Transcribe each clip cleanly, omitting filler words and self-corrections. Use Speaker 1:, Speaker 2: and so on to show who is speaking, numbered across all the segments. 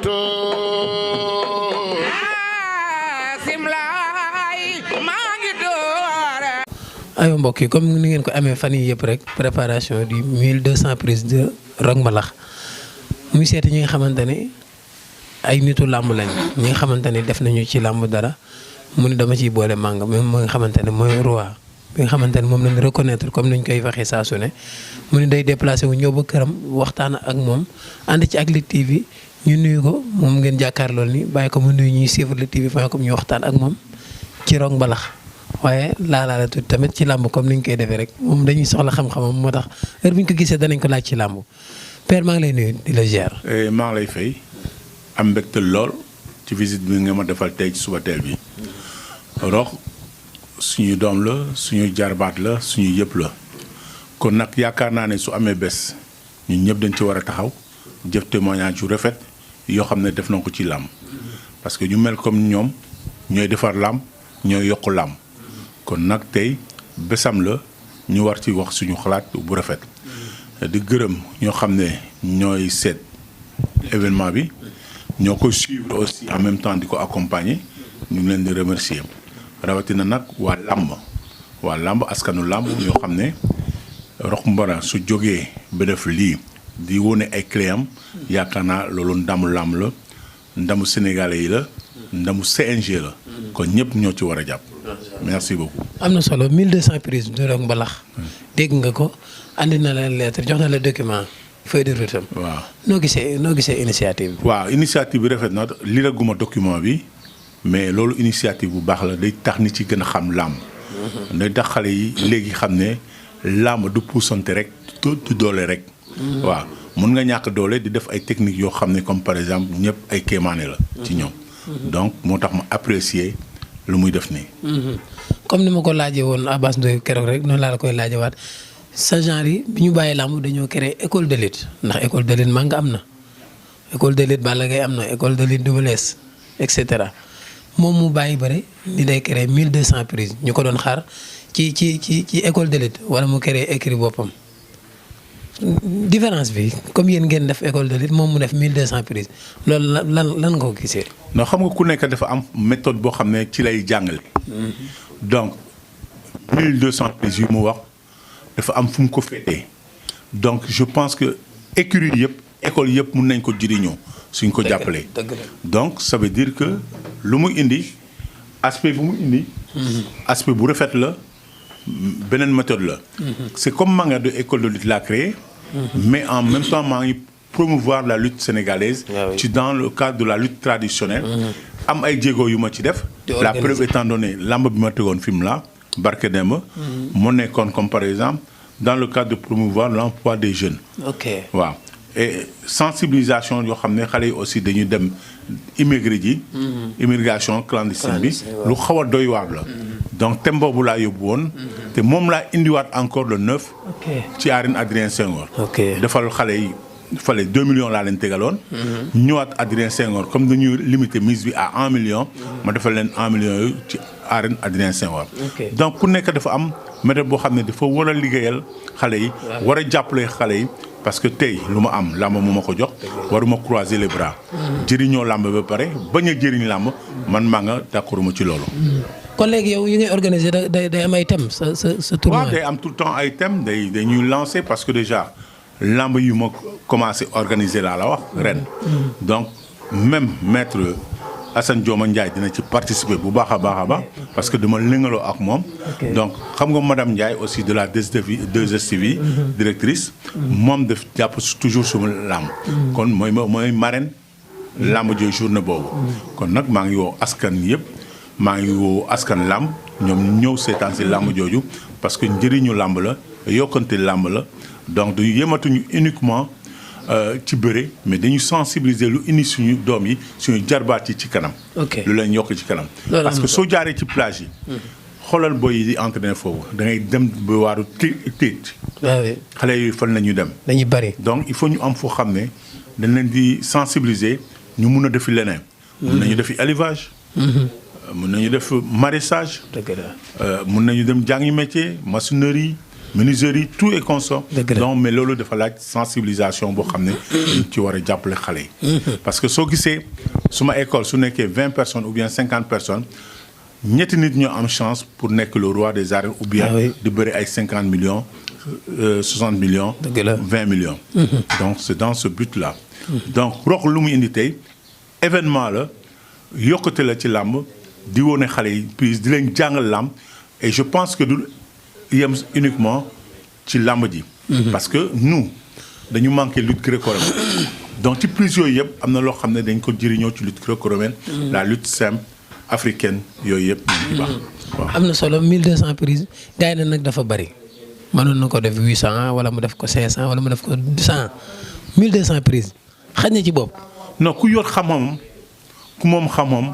Speaker 1: to
Speaker 2: ayo mbokk yi comme ni ngeen ko amee fan yii yëpp rek préparation du 1200 prises de Rock Mbalax muy seeti ñi nga xamante ne ay nitu làmb lañ ñi nga xamante ne def nañu ci làmb dara mu ne dama ciy boole Manga même moo nga xamante ne mooy roi bi nga xamante ne moom lañ reconnaître comme niñ koy waxee saa su ne mu ne day déplacé wu ñëw ba këram waxtaan ak moom ànd ci ak Lutte TV ñu nuyu ko moom ngeen jàkkaarlool ni bàyyi ko mu nuyu ñuy suivre Lutte TV fa ko ñu waxtaan ak moom ci Rock Mbalax waaye laalaala tuuti tamit ci làmb comme ni ñu koy defee rek moom dañuy soxla xam-xamam moo tax heure bu ñu ko gisee danañ ko laaj ci làmb père maa ngi lay nuyu di la ziar.
Speaker 1: maa ngi lay fay am mbégte lool ci visite bi nga ma defal tey ci suba teel bi Rock suñu doom la suñu jarbaat la suñu yëpp la kon nag yaakaar naa ne su amee bés ñun ñëpp dañ ci war a taxaw jëf témoignage yu rafet yoo xam ne def na ko ci làmb parce que ñu mel comme ñoom ñooy defar làmb ñooy yokk làmb kon nag tey bésam la ñu war ci wax suñu xalaat bu rafet di gërëm ñoo xam ne ñooy seet événement bi ñoo koy suivre aussi en même temps di ko accompagner ñu ngi leen di remercier rawatina nag waa làmb askanu làmb ñoo xam ne Rock Mbalax su jógee ba def lii di wone ay clé am yaakaar naa loolu ndamu làmb la ndamu sénégalais yi la ndamu CNG la kon ñëpp ñoo ci war a jàpp. merci beaucoup.
Speaker 2: am na solo 1200 prises de Rock Mbalax dégg nga ko andi na la lettre jox na la document feuille de route am.
Speaker 1: waaw noo
Speaker 2: gisee initiative bi.
Speaker 1: waaw initiative bi rafet na li la guma document bi mais loolu initiative bu baax la day tax nit ci gën a xam làmb. day tax xale yi léegi xam ne làmb du puusante rek du doole rek. waaw mun nga ñàkk doole di def ay techniques yoo xam ne comme par exemple ñëpp ay kéemaane la. ci ñoom. donc moo tax ma apprécier lu muy def nii.
Speaker 2: comme ni ma ko laajee woon Abass Ndoye keroog rek noonu laa la koy laajewaat sa genre yi bi ñu bàyyi làmb dañoo créé école de lutte ndax école de lutte Manga am na école de lutte Balla Gaye am na école de lutte Double Less et cetera moom mu bàyyi bëre ni day créé 1200 prises ñu ko doon xaar ci école de lutte wala mu créé écrit boppam. différence bi comme yéen ngeen def école de lutte moom mu def 1200 prises loolu lan nga ko gisee.
Speaker 1: non xam nga ku nekk dafa am méthode boo xam ne ci lay jàngale. donc 1200 prises yu mu wax dafa am fu mu ko féetee donc je pense que écurie yëpp école yëpp mun nañ ko jëriñoo suñ ko jàppalee. donc ça veut dire que lu mu indi aspect bu mu indi. aspect bu rafet la. beneen méthode la. c'est comme Manga de école de lutte l'a créé. mais en même temps maa ngi promouvoir la lutte sénégalaise. ci dans le cadre de la lutte traditionnelle. am ay jéego yu ma ci def. la preuve étant donné lamb bi ma tegoon film la barke Demba. moo nekkoon comme par exemple dans le cadre de promouvoir l'emploi des jeunes.
Speaker 2: ok
Speaker 1: waaw et sensibilisation yoo xam ne xale yi aussi dañuy dem immigré ji. immigration clandestine bi lu xaw a doy waar la. donc thème boobu laa yóbbu woon. te moom laa indiwaat encore le 9. ci arène Adrien Senghor. defal xale yi fale 2 millions laa leen tegaloon. ñëwaat Adrien Senghor comme dañuy limiter mise bi à 1 million. ma defal leen 1 million yooyu ci arène Adrien Senghor. donc ku nekk dafa am méthode boo xam ne dafa war a liggéeyal xale yi. war a jàppale xale yi. parce que tey lu ma am làmb mu ma ko jox waruma croiser les bras. jëriñoo làmb ba pare bañ a jëriñ làmb man maa nga d'accorduma ci loolu.
Speaker 2: kon léegi yow yi ngay organiser day am ay thèmes sa tournoi.
Speaker 1: waaw day am tout le temps ay thèmes dañuy lancer parce que déjà làmb yu ma commencé organiser laa la wax ren. donc même maître Assane Dioma Ndiaye dina ci participer bu baax a baax parce que dama lëngaloo ak moom. donc xam nga madame Ndiaye aussi de la 2STV directrice. moom daf jàpp toujours suma làmb. kon mooy marraine làmb jooy journée boobu. kon nag maa ngi woo askan yëpp maa ngi woo askan làmb ñoom ñëw seetaan si làmb jooju parce que njëriñu làmb la yokkante làmb la donc du yematuñu uniquement. ci bëre mais dañu sensibiliser lu indi suñu doom yi suñu jarbaat yi ci kanam. lu leen yokk ci kanam. parce que soo jaaree ci plage yi. xoolal boy yi di entraîner foofu da ngay dem ba waaru tiit. xale yi fan la ñu dem.
Speaker 2: dañuy bari.
Speaker 1: donc il faut ñu am foo xam ne dañ leen di sensibiliser ñu mun a defi leneen. mun nañu defi élevage. mun nañu def maraîchage. mun nañu dem jàngi métier maçonnerie menuiserie tout est consort.
Speaker 2: Dëgg la.
Speaker 1: donc mais loolu dafa laaj sensibilisation boo xam ne dañ ci war a jàppale xale yi. parce que soo gisee suma école su nekkee 20 personnes ou bien 50 personnes ñetti nit ñoo am chance pour nekk le roi des arènes ou bien
Speaker 2: Ah oui.
Speaker 1: di bëri ay 50 millions 60 millions.
Speaker 2: Dëgg la.
Speaker 1: 20 millions. donc c'est dans ce but là. donc rox lu mu indi tey événement la yokkute la ci làmb di wone xale yi puis di leen jàngal làmb et je pense que du yem uniquement ci làmb ji. parce que nous dañu manqué lutte gréco-romaine donc ci prise yooyu yëpp am na loo xam ne dañ ko jëriñoo ci lutte gréco-romaine la lutte simple africaine yooyu yëpp ñu ci baax waaw.
Speaker 2: am na solo 1200 prises gars yi nag dafa bari mënoon na ko def 800 wala mu def ko 500 wala mu def ko 100 1200 prises xaj na ci bopp.
Speaker 1: non ku yor xam-xamam ku moom xam-xamam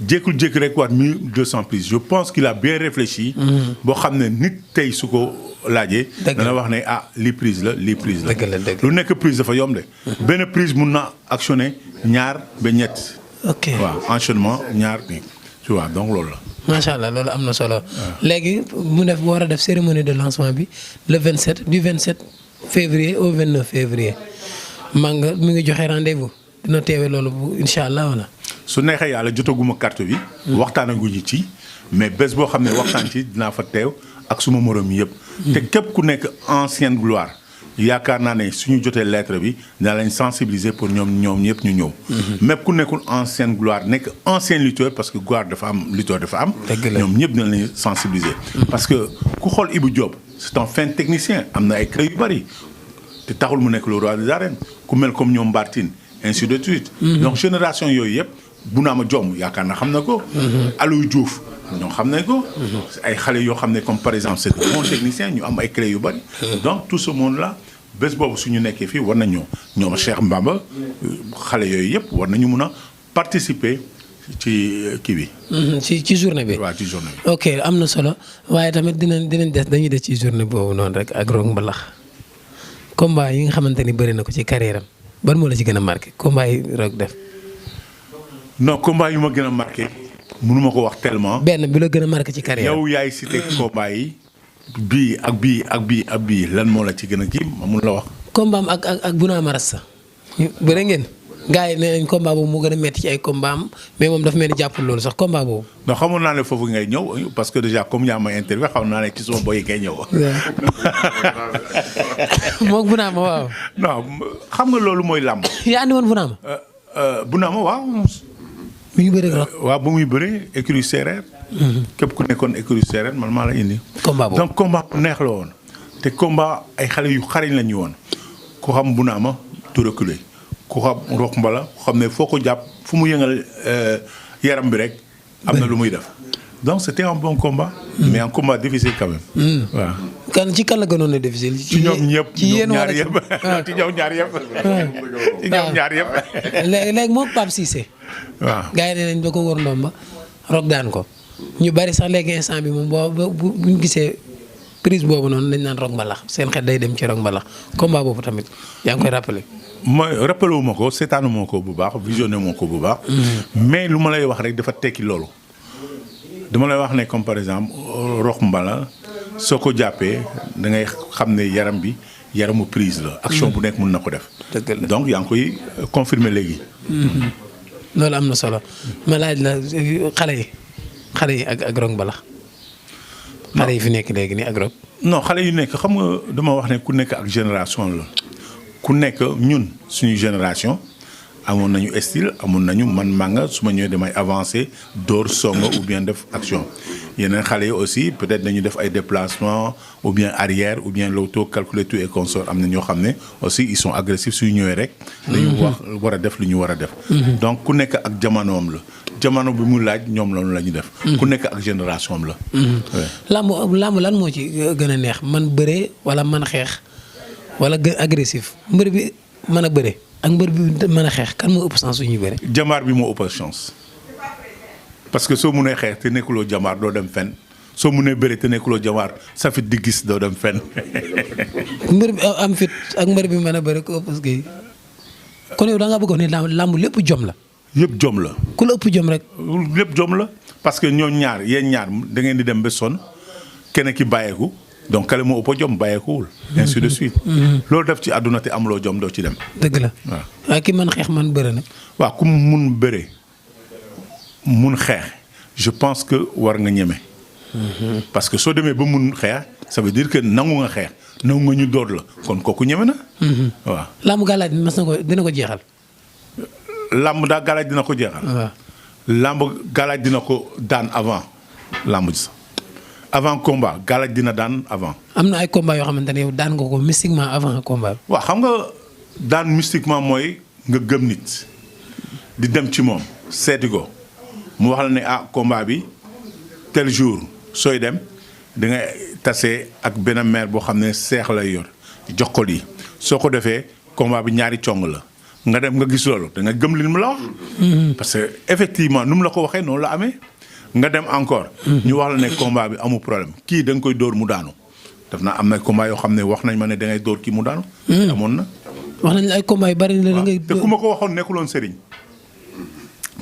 Speaker 1: jékkul-jékki rek waat 1200 prises je pense qu'il a bien réfléchi. boo xam ne nit tey su ko laajee.
Speaker 2: Dëgg la.
Speaker 1: dana wax ne ah lii prise la lii prise la.
Speaker 2: Dëgg la, dëgg.
Speaker 1: lu nekk prise dafa yomb de. benn prise mun na actionner ñaar ba ñett.
Speaker 2: ok
Speaker 1: waaw enchaînement ñaar nii tu vois donc loolu la.
Speaker 2: macha allah loolu am na solo. léegi mu def war a def cérémonie de lancement bi le 27 du 27 février au 29 février Manga mi ngi joxe rendez-vous dina teewe loolu bu incha allah wala.
Speaker 1: su neexee yàlla jotaguma carte bi. waxtaanaguñu ci mais bés boo xam ne waxtaan ci dinaa fa teew ak suma morom yëpp. te képp ku nekk ancienne gloire yaakaar naa ne suñu jotee lettre bi dina lañ sensibiliser pour ñoom ñëpp ñu ñëw. même ku nekkul ancienne gloire nekk ancien lutteur parce que gloire dafa am lutteur dafa am.
Speaker 2: Dëgg la.
Speaker 1: ñoom ñëpp dina lañ sensibiliser. parce que ku xool Ibou Diop c'est un fin technicien am na ay clé yu bari te taxul mu nekk le roi des arènes ku mel comme ñoom Bartine ainsi de suite. donc génération yooyu yëpp bu naa ma jom yaakaar naa xam na ko. Aliou Diouf ñoo xam nañ ko. ay xale yoo xam ne comme par exemple c'est un bon technicien ñu am ay clés yu bari. donc tout ce monde là bés boobu suñu nekkee fii war nañu ñoom Cheikh Mbamba xale yooyu yëpp war nañu mun a participer ci kii bi.
Speaker 2: ci journée bi.
Speaker 1: waaw ci journée bi.
Speaker 2: ok am na solo waaye tamit dañuy des ci journée boobu noonu rek ak Rock Mbalax combat yi nga xamante ni bëri na ko ci carrière am ban moo la ci gën a marqué combat yi Rock def.
Speaker 1: non combat yu ma gën a marqué mënuma ko wax tellement.
Speaker 2: benn bi la gën a marqué ci carrière am.
Speaker 1: yow yaay cité combat yi bii ak bii lan moo la ci gën a kii ma mun la wax.
Speaker 2: combat am ak Bouna Marassa bëre ngeen gars yi nee nañ combat boobu moo gën a metti ci ay combat am mais moom dafa mel ni jàppul loolu sax combat boobu.
Speaker 1: non xamoon naa ne foofu ngay ñëw parce que déjà comme yaa ma interview xam naa ne ci suma boy ngay ñëw.
Speaker 2: moom Bouna ma waaw.
Speaker 1: non xam nga loolu mooy làmb.
Speaker 2: yaa andi woon Bouna ma.
Speaker 1: Bouna ma waaw.
Speaker 2: mi ngi bëri Rock.
Speaker 1: waaw ba muy bëri écurie Séeréer. képp ku nekkoon écurie Séeréer man maa la indi.
Speaker 2: combat boobu
Speaker 1: donc combat bu neex la woon. te combat ay xale yu xariñ la ñu woon. ku xam Bouna ma du reculer. ku xam Rock Mbala xam ne foo ko jàpp fu mu yëngal yaram bi rek am na lu muy def donc c'était un bon combat. mais un combat difficile quand même. waaw.
Speaker 2: kan ci kan la gënoon a difficile.
Speaker 1: ci ñoom ñëpp
Speaker 2: ci yéen
Speaker 1: ñaar
Speaker 2: wala ci
Speaker 1: yëpp ci ñoom ñaar yëpp. ci ñoom ñaar yëpp.
Speaker 2: léegi moom Pape Cissé.
Speaker 1: waaw.
Speaker 2: gars yi nee nañ da ko wër ndomba Rock daan ko ñu bari sax léegi instant bi moom bu ñu gisee prise boobu noonu dañ naan Rock Mbalax seen xel day dem ci Rock Mbalax combat boobu tamit yaa ngi koy rappelé.
Speaker 1: mooy rappelé wu ma ko seetaanu ma ko bu baax visionné ma ko bu baax. mais lu ma lay wax rek dafa tekki loolu. dama lay wax ne comme par exemple Rock Mbala soo ko jàppee da ngay xam ne yaram bi yaramu prise la. action bu nekk mën na ko def.
Speaker 2: dëgg la.
Speaker 1: donc yaa ngi koy confirmer léegi.
Speaker 2: loolu am na solo ma laaj la xale yi ak Rock Mbalax. xale yi fi nekk léegi nii ak Rock.
Speaker 1: non xale yu nekk xam nga dama wax ne ku nekk ak génération la ku nekk ñun suñu génération amoon nañu style amoon nañu man Manga su ma ñëwee damay avancer door songa ou bien def action yeneen xale yi aussi peut-être dañu def ay déplacement ou bien arrière ou bien l'auto calculer tout et consort am na ñoo xam ne aussi ils sont agressifs suñu ñëwee rek. dañu war a def lu ñu war a def. donc ku nekk ak jamonoom la jamono bi mu laaj ñoom loolu la ñu def. ku nekk ak génération am la.
Speaker 2: làmb lan moo ci gën a neex man bëree wala man xeex wala gën agressif mbër bi mën a bëre ak mbër bi mën a xeex kan moo ëpp chance su ñuy bëre.
Speaker 1: jamaar bi moo ëpp chance parce que soo munee xeex te nekkuloo jamaar doo dem fenn soo munee bëre te nekkuloo jamaar sa fit di gis doo dem fenn.
Speaker 2: mbër bi am fit ak mbër bi mën a bëre ko parce que kon yow da ngaa bëggoon ne làmb lépp jom la.
Speaker 1: yëpp jom la.
Speaker 2: ku la ëpp jom rek.
Speaker 1: lépp jom la parce que ñoom ñaar yéen ñaar da ngeen di dem ba sonn kenn ki bàyyeeku donc kale moo ëpp jom bàyyeekuwul. ainsi de suite. loolu def ci àdduna te amuloo jom doo ci dem.
Speaker 2: dëgg la
Speaker 1: waaw.
Speaker 2: waaye ki man xeex man bëre nag.
Speaker 1: waaw ku mun bëre mun xeex je pense que war nga ñeme. parce que soo demee ba mun xeex ça veut dire que nangu nga xeex nangu nga ñu door la kon kooku ñeme na. waaw.
Speaker 2: laamu gàllaaj mas na ko dina ko jeexal.
Speaker 1: làmb daa galaaj dina ko jeexal.
Speaker 2: waaw.
Speaker 1: làmb galaaj dina ko daan avant làmb ji sax avant combat galaaj dina daan avant.
Speaker 2: am na ay combat yoo xamante ne yow daan nga ko mystiquement avant combat bi.
Speaker 1: waaw xam nga daan mystiquement mooy nga gëm nit di dem ci moom seeti ko mu wax la ne combat bi tel jour sooy dem da nga tase ak benn maire boo xam ne seex lay yor jox ko lii soo ko defee combat bi ñaari cong la nga dem nga gis loolu da nga gëm li mu la wax. parce que effectivement nu mu la ko waxee noonu la amee nga dem encore. ñu wax la ne combat bi amul problème kii da nga koy dóor mu daanu. def naa am na combat yoo xam ne wax nañ ma ne da ngay dóor kii mu daanu. amoon na.
Speaker 2: wax nañ la ay combat yu bari na da ngay.
Speaker 1: te ku ma ko waxoon nekkuloon sëriñ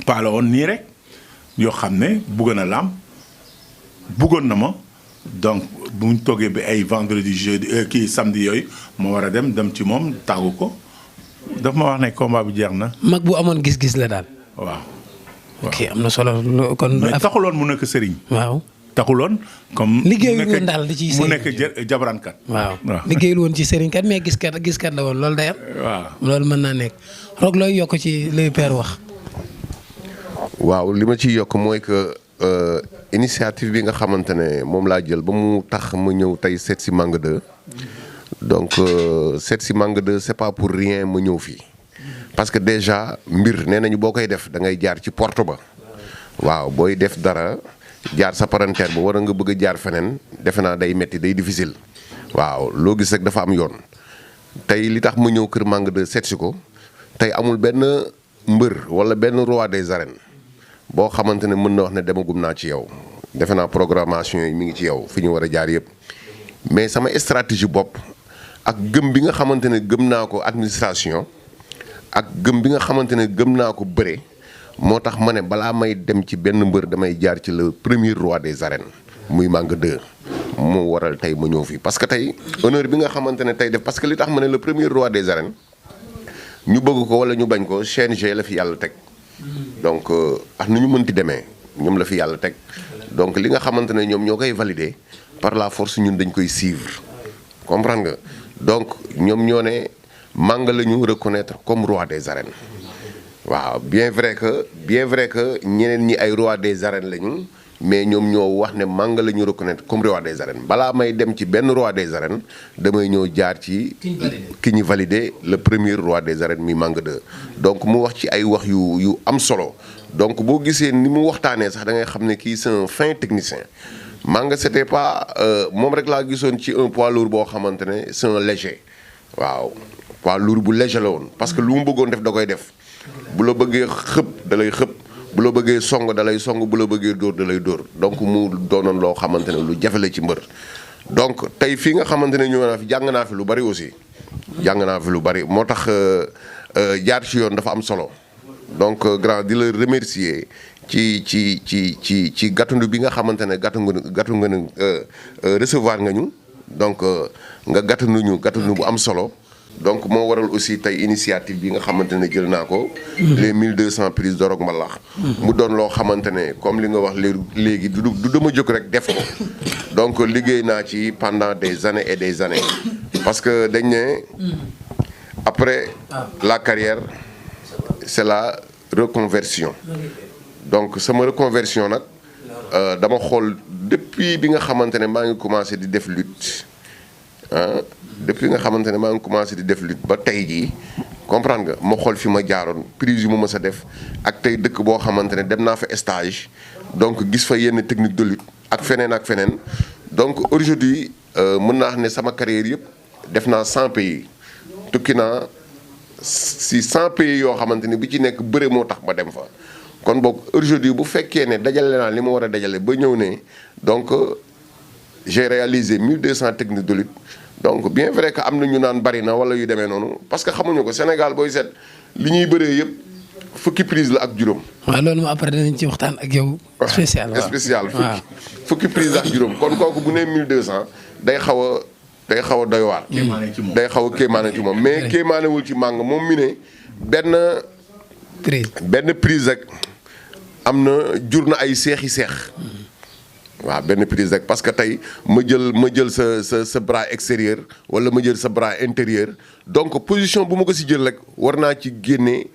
Speaker 1: paala woon nii rek yoo xam ne bugg na laam buggoon na ma donc bu ñu toogee ba ay vendredi jeudi kii samedi yooyu ma war a dem ci moom tàggu ko daf ma wax ne combat bi jeex na.
Speaker 2: mag bu amoon gis-gis la daal.
Speaker 1: waaw.
Speaker 2: ok am na solo kon.
Speaker 1: mais taxuloon mu nekk sëriñ.
Speaker 2: waaw.
Speaker 1: taxuloon comme.
Speaker 2: liggéeyul woon daal di ciy sëriñ
Speaker 1: mu nekk jabarankat.
Speaker 2: waaw liggéeyul woon ci sëriñ kat mais giskat la woon loolu day am.
Speaker 1: waaw
Speaker 2: loolu mën naa nekk Rock looy yokk ci li père wax.
Speaker 3: waaw li ma ciy yokk mooy que initiative bi nga xamante ne moom laa jël ba mu tax ma ñëw tey seet si Manga 2 donc seet si Manga 2 c'est pas pour rien ma ñëw fii parce que déjà mbir nee nañu boo koy def da ngay jaar ci porte ba waaw booy def dara jaar sa parentère ba war nga bëgg a jaar feneen defe naa day metti day difficile waaw loo gis rek dafa am yoon tey li tax ma ñëw kër Manga 2 seet si ko tey amul benn mbër wala benn roi des arènes boo xamante ne mën na wax ne demagum naa ci yow defe naa programmation yi mi ngi ci yow fi ñu war a jaar yëpp mais sama stratégie bopp ak gëm bi nga xamante ne gëm naa ko administration ak gëm bi nga xamante ne gëm naa ko bëre moo tax ma ne balaa may dem ci benn mbër damay jaar ci le premier roi des arènes muy Manga 2 moo waral tey ma ñëw fii parce que tey honneur bi nga xamante ne tey def parce que li tax ma ne le premier roi des arènes ñu bëgg ko wala ñu bañ ko CNG la fi yàlla teg donc ak nu ñu mënti demee ñoom la fi yàlla teg donc li nga xamante ne ñoom ñoo koy valider par la force ñun dañ koy suivre comprendre nga donc ñoom ñoo ne Manga la ñu reconnaître comme roi des arènes waaw bien vrai que ñeneen ñi ay roi des arènes lañu mais ñoom ñoo wax ne Manga la ñu reconnaître comme roi des arènes balaa may dem ci benn roi des arènes damay ñëw jaar ci ki ñu validé le premier roi des arènes mi Manga 2 donc mu wax ci ay wax yu am solo donc boo gisee ni mu waxtaanee sax da ngay xam ne kii c'est un fin technicien Manga c'était pas moom rek laa gisoon ci un poids lourd boo xamante ne c'est un léger waaw poids lourd bu léger la woon parce que lu mu bëggoon def da koy def bu la bëggee xëpp da lay xëpp bu la bëggee song da lay song bu la bëggee dóor da lay dóor donc mu doonoon loo xamante ne lu jafe la ci mbër donc tey fii nga xamante ne ñëw naa fi jàng naa fi lu bari aussi jàng naa fi lu bari moo tax jaar ci yoon dafa am solo donc grand di la remercier ci gàttandu bi nga xamante ne gàttu nga recevoir nga ñu donc nga gàttandu ñu gàttandu bu am solo donc moo waral aussi tey initiative bi nga xamante ne jël naa ko. les 1200 prises de Rock Mbalax. mu doon loo xamante ne comme li nga wax léegi du dama jóg rek def ko donc liggéey naa ci pendant des années et des années parce que dañ ne après la carrière c'est la reconversion donc sama reconversion nag dama xool depuis bi nga xamante ne maa ngi commencé di def lutte depuis nga xamante ne maa ngi commencé di def lutte ba tey jii comprendre nga ma xool fi ma jaaroon prise yu ma mës a def ak tey dëkk boo xamante ne dem naa fa stage donc gis fa yenn technique de lutte ak feneen donc aujourd'hui mën naa wax ne sama carrière yëpp def naa 100 pays tukki naa si 100 pays yoo xamante ne bi ci nekk bëre moo tax ma dem fa kon boog aujourd'hui bu fekkee ne dajale naa li ma war a dajale ba ñëw ne donc j'ai réalisé 1200 techniques de lutte donc bien vrai que am na ñu naan bari na wala yu demee noonu parce que xamuñu ko Sénégal booy seet li ñuy bëree yëpp fukki prise la ak juróom.
Speaker 2: waaw loolu ma après dinañ ci waxtaan ak yow. spécial waaw
Speaker 3: spécial fukki prise ak juróom kon kooku bu nee 1200 day xaw a doy waar. day xaw a kéemaane ci moom mais kéemaanewul ci màng moom mi ne benn prise rek am na jur na ay seexi seex. waaw benn prise rek parce que tey ma jël sa bras extérieur wala ma jël sa bras intérieur donc position bu ma ko si jël rek war naa ci génne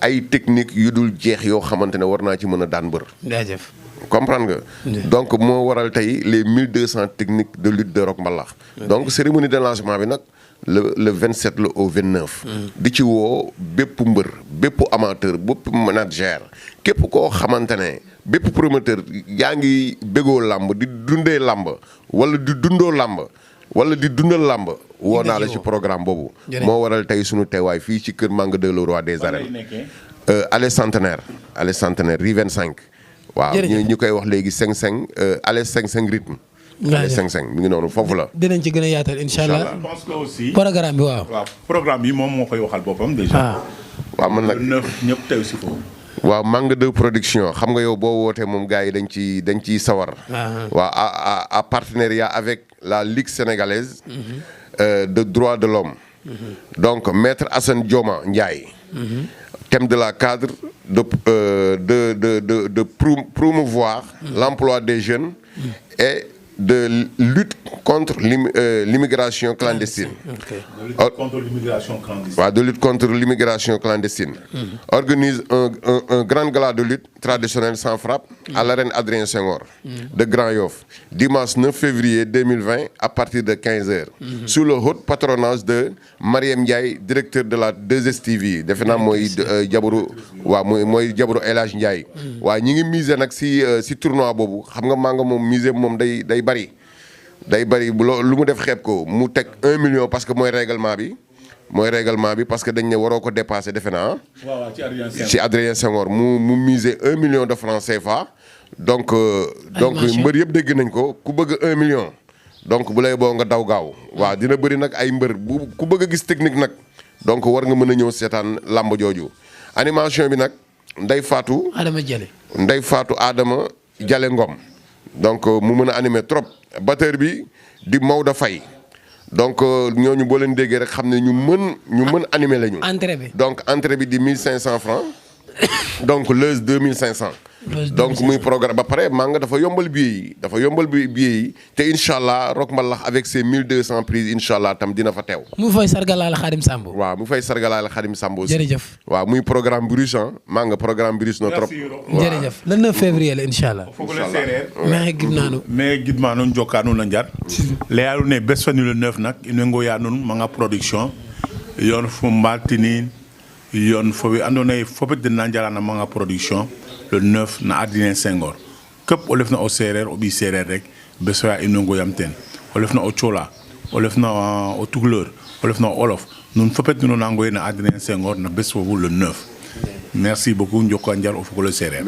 Speaker 3: ay technique yu dul jeex yoo xamante ne war naa ci mën a daan bër.
Speaker 2: jaajëf.
Speaker 3: comprendre nga. donc moo waral tey les 1200 techniques de lutte de rock mbalax. donc cérémonie de lancement bi nag le 27 la au 29. di ci woo bépp mbër bépp amateur bépp manager képp koo xamante ne bépp promoteur yaa ngi bëggoo làmb di dundee làmb wala di dundoo làmb wala di dundal làmb woo naa la ci programme boobu. moo waral tey sunu teewaay fii ci kër Manga 2 le roi des arènes. allée centenaire rue 25. waaw ñu koy wax léegi 5-5 allée 5-5 rythme. allée 5-5 mi ngi noonu foofu la.
Speaker 2: dinañ ci gën a yaatal incha allah.
Speaker 1: je pense que aussi.
Speaker 2: programme bi waaw.
Speaker 1: programme bi moom moo koy waxal boppam déjà.
Speaker 3: waaw man nag
Speaker 1: ñëpp teew si foofu.
Speaker 3: waaw Manga 2 production xam nga yow boo wootee moom gars yi dañ ciy sawar. waaw à partenariat avec la Ligue sénégalaise. de droits de l'homme. donc maître Assane Dioma Ndiaye. thème de la cadre de promouvoir l'emploi des jeunes et de lutte contre l'immigration clandestine. De lutte contre l'immigration clandestine. Organise un grand gala de lutte traditionnelle sans frappe à l'arène Adrien Senghor de Grand Yoff, dimanche 9 février 2020 à partir de 15h. Sous le haut patronage de Mariam Ndiaye, directeur de la 2STV. defe naa mooy jabaru mooy jabaru El Hadj Ndiaye. waaw ñi ngi miser nag si tournoi boobu xam nga Manga moom miser moom day bari lu mu def xeeb ko mu teg 1 million parce que mooy règlement bi parce que dañ ne waroo ko dépasser defe naa. ci Adrien Senghor mu miser 1 million de francs CFA. donc mbër yëpp dégg nañ ko ku bëgg 1 million. donc bu lay boo nga daw gaaw. waaw dina bëri nag ay mbër ku bëgg a gis technique nag. donc war nga mën a ñëw seetaan làmb jooju. animation bi nag Ndeye Fatou Adama Jale Ngom. donc mu mën a animer trop. batteur bi di Maodo Faye. donc ñooñu boo leen déggee rek xam ne ñu mën animer lañu.
Speaker 2: entrée bi
Speaker 3: donc entrée bi di 1500 francs donc leuse 2500. donc muy programme ba pare Manga dafa yombal billet yi te incha allah Rock Mbalax avec ses 1200 prises incha allah tam dina fa teew.
Speaker 2: mu fay sargalaale Xadim Samb.
Speaker 3: waaw mu fay sargalaale Xadim Samb aussi.
Speaker 2: jërëjëf.
Speaker 3: waaw muy programme bu riche Manga programme bi riche na trop.
Speaker 2: jërëjëf le 9 février la incha allah.
Speaker 1: mais gidma noon jokka nuun a njar leya ne bes fani le 9 nak in way ngoya nuun Manga production yoon fo mbaltinin yoon fo we andoona yee fop den na njalana Manga production le 9 na Adrien Senghor képp o lef na o séeréer o ɓiy séeréer rek bes fa in way ngoyam teen o lef na o Cola o lef na o Tukulóor o lef na o Olof nuun fopet nuno na ngoye na Adrien Senghor na bes foofu le 9 merci beaucoup njoko a njal o fogole séeréer